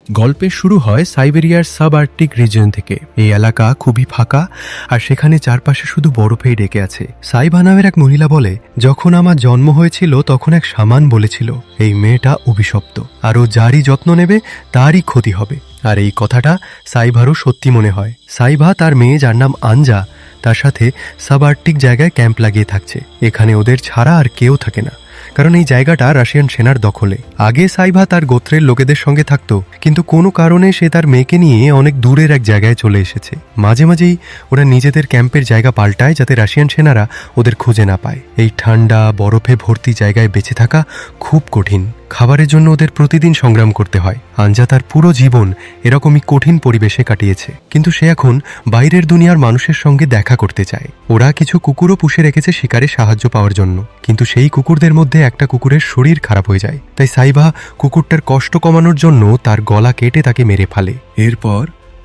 গল্পের শুরু হয় সাইবেরিয়ার সাব আর্কটিক রিজিয়ন থেকে। এই এলাকা খুবই ফাঁকা আর সেখানে চারপাশে শুধু বরফেই ঢেকে আছে। সাইভা নামের এক মহিলা বলে, যখন আমার জন্ম হয়েছিল তখন এক শামান বলেছিল এই মেয়েটা অভিশপ্ত আর ও যারই যত্ন নেবে তারই ক্ষতি হবে। আর এই কথাটা সাইভারও সত্যি মনে হয়। সাইভা তার মেয়ে, যার নাম আঞ্জা, তার সাথে সাব আর্কটিক জায়গায় ক্যাম্প লাগিয়ে থাকছে। এখানে ওদের ছাড়া আর কেউ থাকে না, কারণ এই জায়গাটা রাশিয়ান সেনার দখলে। আগে সাইভা তার গোত্রের লোকেদের সঙ্গে থাকতো, কিন্তু কোনো কারণে সে তার মেয়েকে নিয়ে অনেক দূরের এক জায়গায় চলে এসেছে। মাঝে মাঝেই ওরা নিজেদের ক্যাম্পের জায়গা পাল্টায় যাতে রাশিয়ান সেনারা ওদের খুঁজে না পায়। এই ঠান্ডা বরফে ভর্তি জায়গায় বেঁচে থাকা খুব কঠিন। খাবারের জন্য ওদের প্রতিদিন সংগ্রাম করতে হয়। আঞ্জা তার পুরো জীবন এরকমই কঠিন পরিবেশে কাটিয়েছে, কিন্তু সে এখন বাইরের দুনিয়ার মানুষের সঙ্গে দেখা করতে চায়। ওরা কিছু কুকুরও পুষে রেখেছে শিকারে সাহায্য পাওয়ার জন্য, কিন্তু সেই কুকুরদের মধ্যে একটা কুকুরের শরীর খারাপ হয়ে যায়। তাই সাইভা কুকুরটার কষ্ট কমানোর জন্য তার গলা কেটে তাকে মেরে ফেলে। এরপর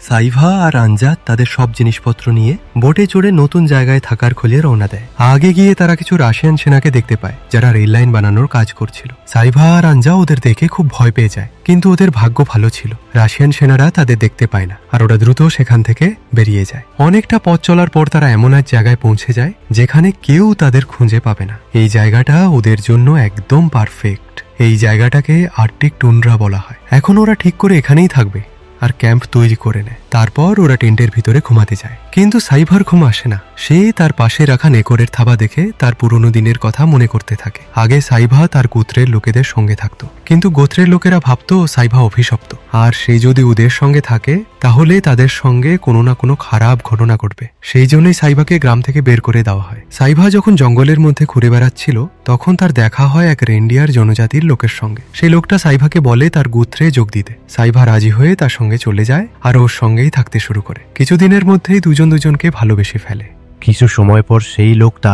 সাইভা আর আঞ্জা তাদের সব জিনিসপত্র নিয়ে বোটে চড়ে নতুন জায়গায় থাকার খোঁজে রওনা দেয়। আগে গিয়ে তারা কিছু রাশিয়ান সেনাকে দেখতে পায় যারা রেল লাইন বানানোর কাজ করছিল। সাইভা আর আঞ্জা ওদের দেখে খুব ভয় পেয়ে যায়, কিন্তু ওদের ভাগ্য ভালো ছিল, রাশিয়ান সেনারা তাদের দেখতে পায় না আর ওরা দ্রুত সেখান থেকে বেরিয়ে যায়। অনেকটা পথ চলার পর তারা এমন এক জায়গায় পৌঁছে যায় যেখানে কেউ তাদের খুঁজে পাবে না। এই জায়গাটা ওদের জন্য একদম পারফেক্ট। এই জায়গাটাকে আর্কটিক টুন্ড্রা বলা হয়। এখন ওরা ঠিক করে এখানেই থাকবে আর ক্যাম্প তৈরি করে নেয়। তারপর ওরা টেন্টের ভিতরে ঘুমাতে যায়, কিন্তু সাইভার ঘুম আসে না। সে তার পাশে রাখা নেকড়ের থাবা দেখে তার পুরনো দিনের কথা মনে করতে থাকে। আগে সাইভা তার গোত্রের লোকেদের সঙ্গে থাকতো, কিন্তু গোত্রের লোকেরা ভাবতো সাইভা অভিশপ্ত, আর সে যদি ওদের সঙ্গে থাকে তাহলে তাদের সঙ্গে কোনো না কোনো খারাপ ঘটনা ঘটবে। সেই জন্যই সাইভাকে গ্রাম থেকে বের করে দেওয়া হয়। সাইভা যখন জঙ্গলের মধ্যে ঘুরে বেড়াচ্ছিল তখন তার দেখা হয় এক রেন্ডিয়ার জনজাতির লোকের সঙ্গে। সেই লোকটা সাইভাকে বলে তার গোত্রে যোগ দিতে। সাইভা রাজি হয়ে তার সঙ্গে চলে যায় আর ওর সঙ্গেই থাকতে শুরু করে। কিছুদিনের মধ্যেই দুজন দুজনকে ভালোবেসে ফেলে। কিছু সময় পর সেই লোকটা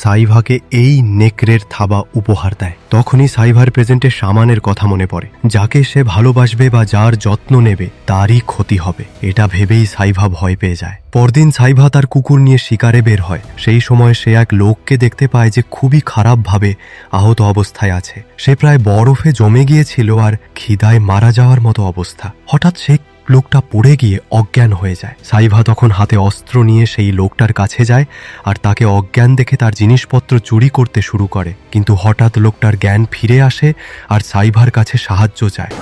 সাইভাকে এই নেকড়ের থাবা উপহার দেয়। তখনই সাইভার প্রেজেন্টে শামানের কথা মনে পড়ে। যাকে সে ভালোবাসবে বা যার যত্ন নেবে তারই ক্ষতি হবে, এটা ভেবেই সাইভা ভয় পেয়ে যায়। পরদিন সাইভা তার কুকুর নিয়ে শিকারে বের হয়। সেই সময় সে এক লোককে দেখতে পায় যে খুবই খারাপভাবে আহত অবস্থায় আছে। সে প্রায় বরফে জমে গিয়েছিল আর খিদায় মারা যাওয়ার মতো অবস্থা। হঠাৎ সে লোকটা পড়ে গিয়ে অজ্ঞান হয়ে যায়। সাইভা তখন হাতে অস্ত্র নিয়ে সেই লোকটার কাছে যায় আর তাকে অজ্ঞান দেখে তার জিনিসপত্র চুরি করতে শুরু করে। কিন্তু হঠাৎ লোকটার জ্ঞান ফিরে আসে আর সাইভার কাছে সাহায্য চায়।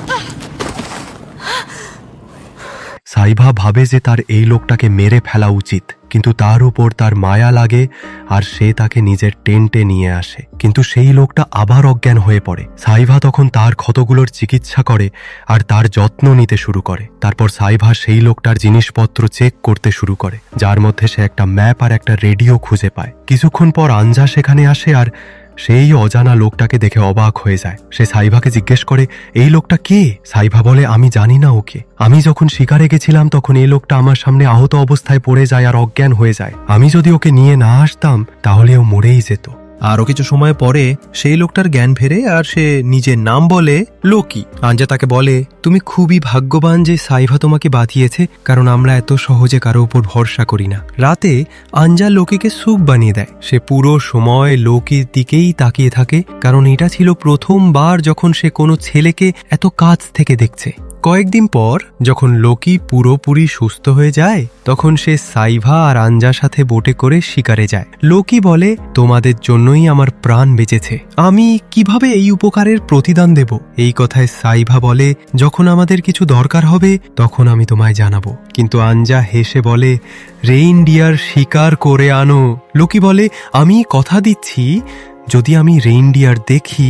সাইভা ভাবে যে তার এই লোকটাকে মেরে ফেলা উচিত, কিন্তু তার উপর তার মায়া লাগে আর সে তাকে নিজের টেন্টে নিয়ে আসে। কিন্তু সেই লোকটা আবার অজ্ঞান হয়ে পড়ে। সাইভা তখন তার ক্ষতগুলোর চিকিৎসা করে আর তার যত্ন নিতে শুরু করে। তারপর সাইভা সেই লোকটার জিনিসপত্র চেক করতে শুরু করে, যার মধ্যে সে একটা ম্যাপ আর একটা রেডিও খুঁজে পায়। কিছুক্ষণ পর আঞ্জা সেখানে আসে আর সেই অজানা লোকটাকে দেখে অবাক হয়ে যায়। সে সাইভাকে জিজ্ঞেস করে, এই লোকটা কে? সাইভা বলে, আমি জানি না ওকে। আমি যখন শিকারে গেছিলাম তখন এই লোকটা আমার সামনে আহত অবস্থায় পড়ে যায় আর অজ্ঞান হয়ে যায়। আমি যদি ওকে নিয়ে না আসতাম তাহলে ও মরেই যেত। আরও কিছু সময় পরে সেই লোকটার জ্ঞান ফেরে আর সে নিজের নাম বলে লোকি। আঞ্জা তাকে বলে, তুমি খুবই ভাগ্যবান যে সাইভা তোমাকে বাঁচিয়েছে, কারণ আমরা এত সহজে কারো উপর ভরসা করি না। রাতে আঞ্জা লোকিকে স্যুপ বানিয়ে দেয়। সে পুরো সময় লোকির দিকেই তাকিয়ে থাকে, কারণ এটা ছিল প্রথমবার যখন সে কোনো ছেলেকে এত কাছ থেকে দেখছে। কয়েকদিন পর যখন লোকি পুরোপুরি সুস্থ হয়ে যায় তখন সে সাইভা আর আঞ্জার সাথে বোটে করে শিকারে যায়। লোকি বলে, তোমাদের জন্যই আমার প্রাণ বেঁচেছে, আমি কিভাবে এই উপকারের প্রতিদান দেব? এই কথায় সাইভা বলে, যখন আমাদের কিছু দরকার হবে তখন আমি তোমায় জানাবো। কিন্তু আঞ্জা হেসে বলে, রেইনডিয়ার শিকার করে আনো। লোকি বলে, আমি কথা দিচ্ছি যদি আমি রেইনডিয়ার দেখি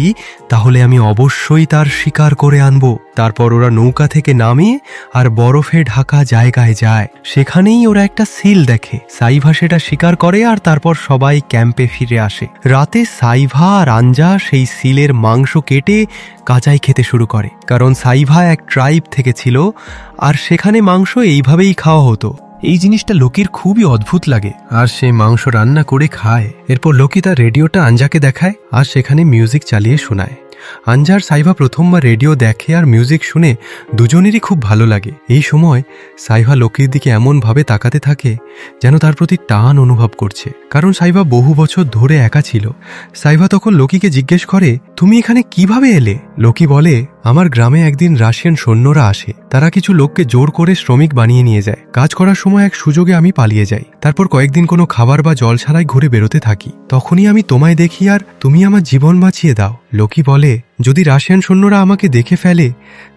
তাহলে আমি অবশ্যই তার শিকার করে আনবো। তারপর ওরা নৌকা থেকে নামে আর বরফে ঢাকা জায়গায় যায়। সেখানেই ওরা একটা সিল দেখে। সাইভা সেটা শিকার করে আর তারপর সবাই ক্যাম্পে ফিরে আসে। রাতে সাইভা আর আঞ্জা সেই সিলের মাংস কেটে কাঁচাই খেতে শুরু করে, কারণ সাইভা এক ট্রাইব থেকে ছিল আর সেখানে মাংস এইভাবেই খাওয়া হতো। এই জিনিসটা লোকির খুবই অদ্ভুত লাগে আর সে মাংস রান্না করে খায়। এরপর লোকি তার রেডিওটা আঞ্জাকে দেখায় আর সেখানে মিউজিক চালিয়ে শোনায়। আঞ্জার সাইভা প্রথমবার রেডিও দেখে আর মিউজিক শুনে দুজনেরই খুব ভালো লাগে। এই সময় সাইভা লোকির দিকে এমনভাবে তাকাতে থাকে যেন তার প্রতি টান অনুভব করছে, কারণ সাইভা বহু বছর ধরে একা ছিল। সাইভা তখন লোকিকে জিজ্ঞেস করে, তুমি এখানে কিভাবে এলে? লোকি বলে, আমার গ্রামে একদিন রাশিয়ান সৈন্যরা আসে। তারা কিছু লোককে জোর করে শ্রমিক বানিয়ে নিয়ে যায়। কাজ করার সময় এক সুযোগে আমি পালিয়ে যাই। তারপর কয়েকদিন কোনো খাবার বা জল ছাড়াই ঘুরে বেরোতে থাকি। তখনই আমি তোমায় দেখি আর তুমি আমার জীবন বাঁচিয়ে দাও। লোকি বলে, যদি রাশিয়ান সৈন্যরা আমাকে দেখে ফেলে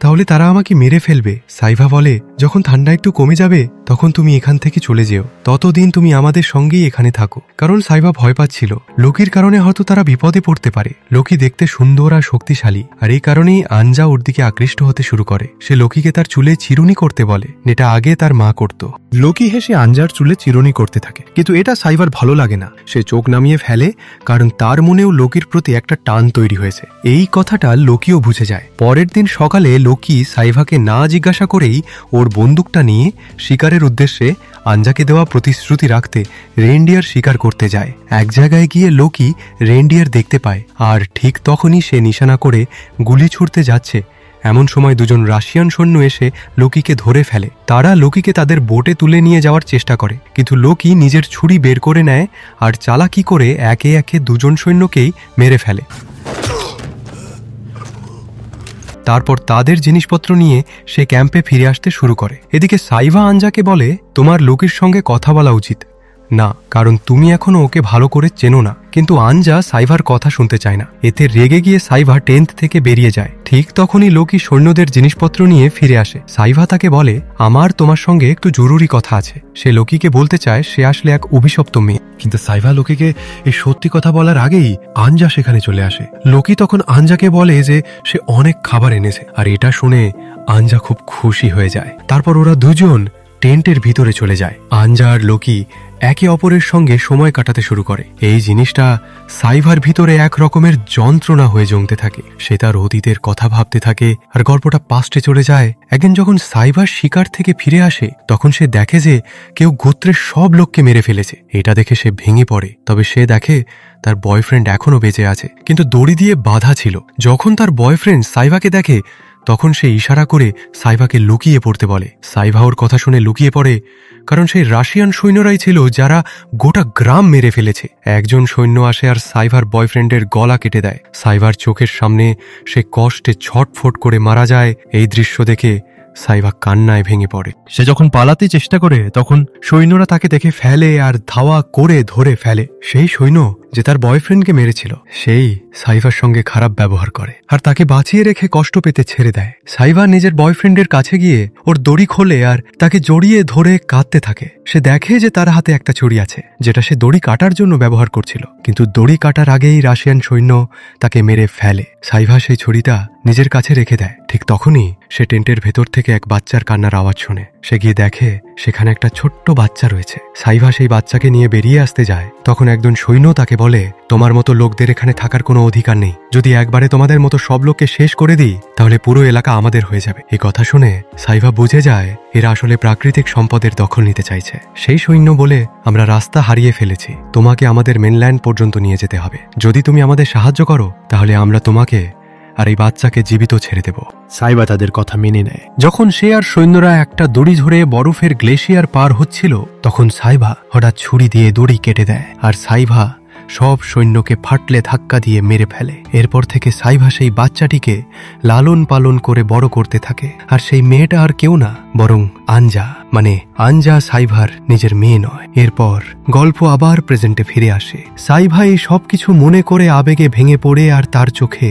তাহলে তারা আমাকে মেরে ফেলবে। সাইভা বলে, যখন ঠান্ডা একটু কমে যাবে তখন তুমি এখান থেকে চলে যেও, ততদিন তুমি আমাদের সঙ্গেই এখানে থাকো। কারণ সাইভা ভয় পাচ্ছিল লোকির কারণে হয়তো তারা বিপদে পড়তে পারে। লোকি দেখতে সুন্দর আর শক্তিশালী, আর এই কারণেই আঞ্জা ওর দিকে আকৃষ্ট হতে শুরু করে। সে লোকিকে তার চুলে চিরুনি করতে বলে, যেটা আগে তার মা করত। লোকি হেসে আঞ্জার চুলে চিরুনি করতে থাকে, কিন্তু এটা সাইভার ভালো লাগে না। সে চোখ নামিয়ে ফেলে, কারণ তার মনেও লোকির প্রতি একটা টান তৈরি হয়েছে। এই কথাটা লোকিও বুঝে যায়। পরের দিন সকালে লোকি সাইভাকে না জিজ্ঞাসা করেই ওর বন্দুকটা নিয়ে শিকারের উদ্দেশ্যে আঞ্জাকে দেওয়া প্রতিশ্রুতি রাখতে রেনডিয়ার শিকার করতে যায়। এক জায়গায় গিয়ে লোকি রেনডিয়ার দেখতে পায়, আর ঠিক তখনই সে নিশানা করে গুলি ছুড়তে যাচ্ছে। এমন সময় দুজন রাশিয়ান সৈন্য এসে লোকিকে ধরে ফেলে। তারা লোকিকে তাদের বোটে তুলে নিয়ে যাওয়ার চেষ্টা করে, কিন্তু লোকি নিজের ছুরি বের করে নেয় আর চালাকি করে একে একে দুজন সৈন্যকেই মেরে ফেলে। তারপর তাদের জিনিসপত্র নিয়ে সে ক্যাম্পে ফিরে আসতে শুরু করে। এদিকে সাইভা আঞ্জাকে বলে, তোমার লোকির সঙ্গে কথা বলা উচিত না, কারণ তুমি এখনো ওকে ভালো করে চেনো না। কিন্তু আঞ্জা সাইভার কথা শুনতে চায় না। এতে রেগে গিয়ে সাইভা টেন্ট থেকে বেরিয়ে যায়। ঠিক তখনই লোকি সৈন্যদের জিনিসপত্র নিয়ে ফিরে আসে। সাইভা তাকে বলে, আমার তোমার সঙ্গে একটু জরুরি কথা আছে। সে লোকিকে বলতে চায় সে আসলে এক অভিশপ্ত মেয়ে, কিন্তু সাইভা লোকিকে এই সত্যি কথা বলার আগেই আঞ্জা সেখানে চলে আসে। লোকি তখন আঞ্জাকে বলে যে সে অনেক খাবার এনেছে, আর এটা শুনে আঞ্জা খুব খুশি হয়ে যায়। তারপর ওরা দুজন টেন্টের ভিতরে চলে যায়। আঞ্জা আর লোকি একে অপরের সঙ্গে সময় কাটাতে শুরু করে। এই জিনিসটা সাইভার ভিতরে এক রকমের যন্ত্রণা হয়ে জমতে থাকে। সে তার অতীতের কথা ভাবতে থাকে আর গল্পটা পাস্টে চলে যায়। একদিন যখন সাইভার শিকার থেকে ফিরে আসে তখন সে দেখে যে কেউ গোত্রের সব লোককে মেরে ফেলেছে। এটা দেখে সে ভেঙে পড়ে। তবে সে দেখে তার বয়ফ্রেন্ড এখনো বেঁচে আছে, কিন্তু দড়ি দিয়ে বাঁধা ছিল। যখন তার বয়ফ্রেন্ড সাইভাকে দেখে তখন সে ইশারা করে সাইভাকে লুকিয়ে পড়তে বলে। সাইভা ওর কথা শুনে লুকিয়ে পড়ে, কারণ সেই রাশিয়ান সৈন্যরাই ছিল যারা গোটা গ্রাম মেরে ফেলেছে। একজন সৈন্য আসে আর সাইভার বয়ফ্রেন্ডের গলা কেটে দেয়। সাইভার চোখের সামনে সে কষ্টে ছটফট করে মারা যায়। এই দৃশ্য দেখে সাইভা কান্নায় ভেঙে পড়ে। সে যখন পালাতে চেষ্টা করে তখন সৈন্যরা তাকে দেখে ফেলে আর ধাওয়া করে ধরে ফেলে। সেই সৈন্য যে তার বয়ফ্রেন্ডকে মেরেছিল সেই সাইভার সঙ্গে খারাপ ব্যবহার করে আর তাকে বাঁচিয়ে রেখে কষ্ট পেতে ছেড়ে দেয়। সাইভা নিজের বয়ফ্রেন্ডের কাছে গিয়ে ওর দড়ি খোলে আর তাকে জড়িয়ে ধরে কাঁদতে থাকে। সে দেখে যে তার হাতে একটা ছুরি আছে, যেটা সে দড়ি কাটার জন্য ব্যবহার করছিল, কিন্তু দড়ি কাটার আগেই রাশিয়ান সৈন্য তাকে মেরে ফেলে। সাইভা সেই ছুরিটা নিজের কাছে রেখে দেয়। ঠিক তখনই সে টেন্টের ভেতর থেকে এক বাচ্চার কান্নার আওয়াজ শোনে। সে গিয়ে দেখে সেখানে একটা ছোট্ট বাচ্চা রয়েছে। সাইভা সেই বাচ্চাকে নিয়ে বেরিয়ে আসতে যায়। তখন একজন সৈন্য তাকে বলে, তোমার মতো লোকদের এখানে থাকার কোনো অধিকার নেই। যদি একবারে তোমাদের মতো সব লোককে শেষ করে দিই তাহলে পুরো এলাকা আমাদের হয়ে যাবে। এই কথা শুনে সাইভা বুঝে যায় এরা আসলে প্রাকৃতিক সম্পদের দখল নিতে চাইছে। সেই সৈন্য বলে, আমরা রাস্তা হারিয়ে ফেলেছি, তোমাকে আমাদের মেনল্যান্ড পর্যন্ত নিয়ে যেতে হবে। যদি তুমি আমাদের সাহায্য করো তাহলে আমরা তোমাকে আর এই বাচ্চাকে জীবিত ছেড়ে দেব। সাইভা তাদের কথা মেনে নেয়। যখন সে আর সৈন্যরা একটা দড়ি ধরে বরফের গ্লেশিয়ার পার হচ্ছিল তখন সাইভা হঠাৎ ছুরি দিয়ে দড়ি কেটে দেয় আর সাইভা সব সৈন্যকে ফাটলে ধাক্কা দিয়ে মেরে ফেলে। এরপর থেকে সাইভা সেই বাচ্চাটিকে লালন পালন করে বড় করতে থাকে। আর সেই মেয়েটা আর কেউ না, বরং আঞ্জা। আঞ্জা সাইভার নিজের মেয়ে নয়। এরপর গল্প আবার প্রেজেন্টে ফিরে আসে। সাইভা এই সবকিছু মনে করে আবেগে ভেঙে পড়ে আর তার চোখে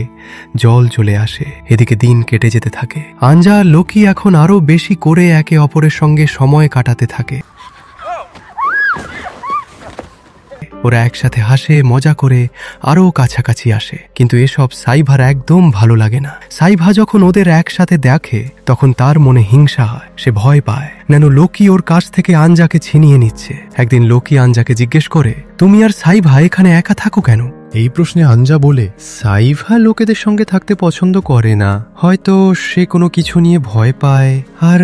জল চলে আসে। এদিকে দিন কেটে যেতে থাকে। আঞ্জা আর লোকি এখন আরো বেশি করে একে অপরের সঙ্গে সময় কাটাতে থাকে। ওরা একসাথে হাসে, মজা করে আরও কাছাকাছি আসে। কিন্তু এসব সাইভার একদম ভালো লাগে না। সাইভা যখন ওদের একসাথে দেখে তখন তার মনে হিংসা হয়। সে ভয় পায় যেন লোকি ওর কাছ থেকে আঞ্জাকে ছিনিয়ে নিচ্ছে। একদিন লোকি আঞ্জাকে জিজ্ঞেস করে, তুমি আর সাইভা এখানে একা থাকো কেন? এই প্রশ্নে আঞ্জা বলে, সাইভা লোকেদের সঙ্গে থাকতে পছন্দ করে না। হয়তো সে কোনো কিছু নিয়ে ভয় পায় আর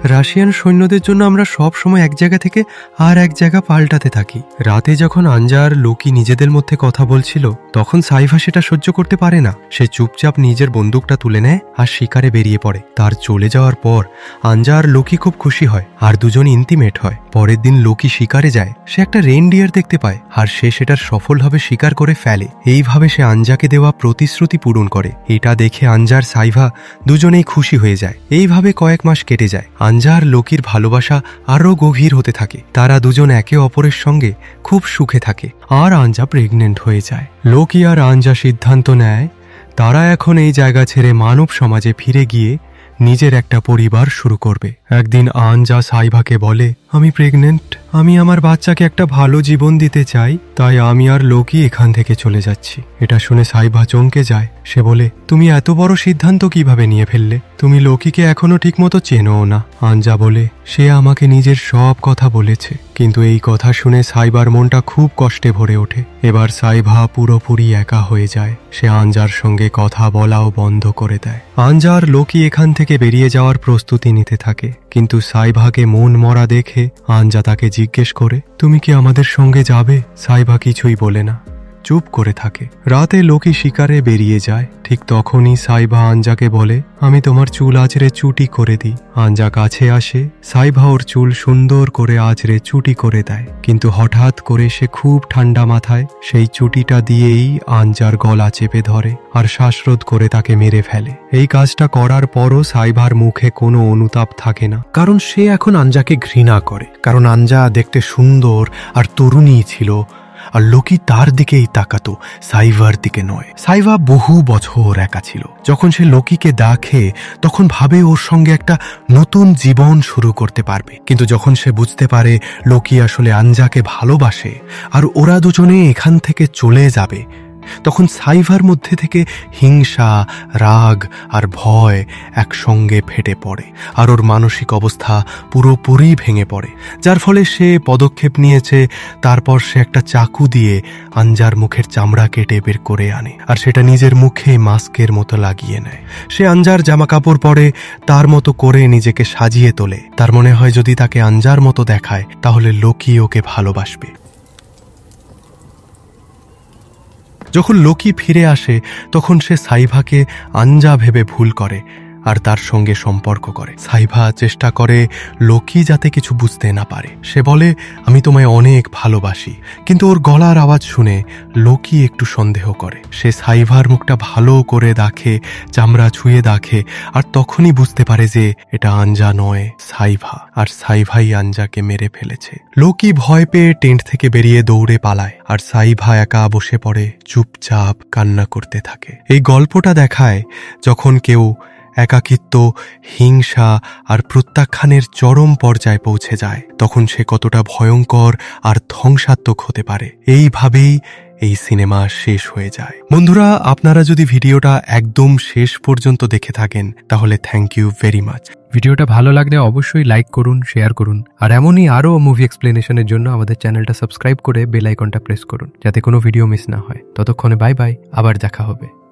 রাশিয়ান সৈন্যদের জন্য আমরা সব সময় এক জায়গা থেকে আর এক জায়গা পাল্টাতে থাকি। রাতে যখন আঞ্জা আর লোকি নিজেদের মধ্যে কথা বলছিল তখন সাইভা সেটা সহ্য করতে পারে না। সে চুপচাপ নিজের বন্দুকটা তুলে নেয় আর শিকারে বেরিয়ে পড়ে। তার চলে যাওয়ার পর আঞ্জা আর লোকি খুব খুশি হয় আর দুজন ইন্টিমেট হয়। পরের দিন লোকি শিকারে যায়। সে একটা রেইনডিয়ার দেখতে পায় আর সে সেটার সফলভাবে শিকার করে ফেলে। এইভাবে সে আঞ্জাকে দেওয়া প্রতিশ্রুতি পূরণ করে। এটা দেখে আঞ্জা আর সাইভা দুজনেই খুশি হয়ে যায়। এইভাবে কয়েক মাস কেটে যায়। আঞ্জা আর লোকির ভালোবাসা আরও গভীর হতে থাকে। তারা দুজন একে অপরের সঙ্গে খুব সুখে থাকে। আর আঞ্জা প্রেগনেন্ট হয়ে যায়। লোকি আর আঞ্জা সিদ্ধান্ত নেয় তারা এখন এই জায়গা ছেড়ে মানব সমাজে ফিরে গিয়ে নিজের একটা পরিবার শুরু করবে। একদিন আঞ্জা সাইভাকে বলে, আমি প্রেগনেন্ট, আমি আমার বাচ্চাকে একটা ভালো জীবন দিতে চাই, তাই আমি আর লোকি এখান থেকে চলে যাচ্ছি। এটা শুনে সাইভা চমকে যায়। সে বলে, তুমি এত বড় সিদ্ধান্ত কিভাবে নিয়ে ফেললে? তুমি লোকিকে এখনো ঠিকমতো চেনো না। আঞ্জা বলে, সে আমাকে নিজের সব কথা বলেছে। কিন্তু এই কথা শুনে সাইবার মনটা খুব কষ্টে ভরে ওঠে। এবার সাইভা পুরোপুরি একা হয়ে যায়। সে আঞ্জার সঙ্গে কথা বলাও বন্ধ করে দেয়। আঞ্জা আর লোকি এখান থেকে বেরিয়ে যাওয়ার প্রস্তুতি নিতে থাকে। কিন্তু সাইভাকে মন মরা দেখে আঞ্জা তাকে জিজ্ঞেস করে, তুমি কি আমাদের সঙ্গে যাবে? সাইভা কিছুই বলে না, চুপ করে থাকে। রাতে লোকি শিকারে বেরিয়ে যায়। ঠিক তখনই সাইভা আঞ্জাকে বলে, আমি তোমার চুল আঁচড়ে চুটি করে দিই। আঞ্জা কাছে আসে। সাইভা ওর চুল সুন্দর করে আঁচড়ে চুটি করে দেয়। কিন্তু হঠাৎ করে সে খুব ঠান্ডা মাথায় সেই চুটিটা দিয়েই আঞ্জার গলা চেপে ধরে আর শ্বাসরোধ করে তাকে মেরে ফেলে। এই কাজটা করার পরও সাইভার মুখে কোনো অনুতাপ থাকে না, কারণ সে এখন আঞ্জাকে ঘৃণা করে। কারণ আঞ্জা দেখতে সুন্দর আর তরুণী ছিল, আর লোকি তার দিকেই তাকাতো, সাইভার দিকে নয়। সাইভা বহু বছর একা ছিল। যখন সে লোকিকে দেখে তখন ভাবে ওর সঙ্গে একটা নতুন জীবন শুরু করতে পারবে। কিন্তু যখন সে বুঝতে পারে লোকি আসলে আঞ্জাকে ভালোবাসে আর ওরা দুজনে এখান থেকে চলে যাবে, তখন সাইভার মধ্যে থেকে হিংসা, রাগ আর ভয় একসঙ্গে ফেটে পড়ে আর ওর মানসিক অবস্থা পুরোপুরি ভেঙে পড়ে। যার ফলে সে পদক্ষেপ নিয়েছে। তারপর সে একটা চাকু দিয়ে আঞ্জার মুখের চামড়া কেটে বের করে আনে আর সেটা নিজের মুখে মাস্কের মতো লাগিয়ে নেয়। সে আঞ্জার জামা কাপড় পরে তার মতো করে নিজেকে সাজিয়ে তোলে। তার মনে হয় যদি তাকে আঞ্জার মতো দেখায় তাহলে লোকি ওকে ভালোবাসবে। যখন লোকি ফিরে আসে তখন সে সাইভাকে আঞ্জা ভেবে ভুল করে আর তার সঙ্গে সম্পর্ক করে। সাইভা চেষ্টা করে লোকি যাতে কিছু বুঝতে না পারে। সে বলে, আমি তোমায় অনেক ভালোবাসি। কিন্তু ওর গলার আওয়াজ শুনে লোকি একটু সন্দেহ করে। সে সাইভার মুখটা ভালো করে দেখে, চামড়া ছুঁয়ে দেখে, আর তখনই বুঝতে পারে যে এটা আঞ্জা নয়, সাইভা। আর সাইভাই আঞ্জাকে মেরে ফেলেছে। লোকি ভয় পেয়ে টেন্ট থেকে বেরিয়ে দৌড়ে পালায় আর সাইভা একা বসে পড়ে, চুপচাপ কান্না করতে থাকে। এই গল্পটা দেখায় যখন কেউ একাকিত্ব, হিংসা আর প্রত্যাখ্যানের চরম পর্যায়ে পৌঁছে যায় তখন সে কতটা ভয়ঙ্কর আর ধ্বংসাত্মক হতে পারে। এইভাবেই এই সিনেমা শেষ হয়ে যায়। বন্ধুরা, আপনারা যদি ভিডিওটা একদম শেষ পর্যন্ত দেখে থাকেন তাহলে থ্যাংক ইউ ভেরি মাচ। ভিডিওটা ভালো লাগলে অবশ্যই লাইক করুন, শেয়ার করুন, আর এমনই আরও মুভি এক্সপ্লেনেশনের জন্য আমাদের চ্যানেলটা সাবস্ক্রাইব করে বেল আইকনটা প্রেস করুন যাতে কোনো ভিডিও মিস না হয়। ততক্ষণে বাই বাই, আবার দেখা হবে।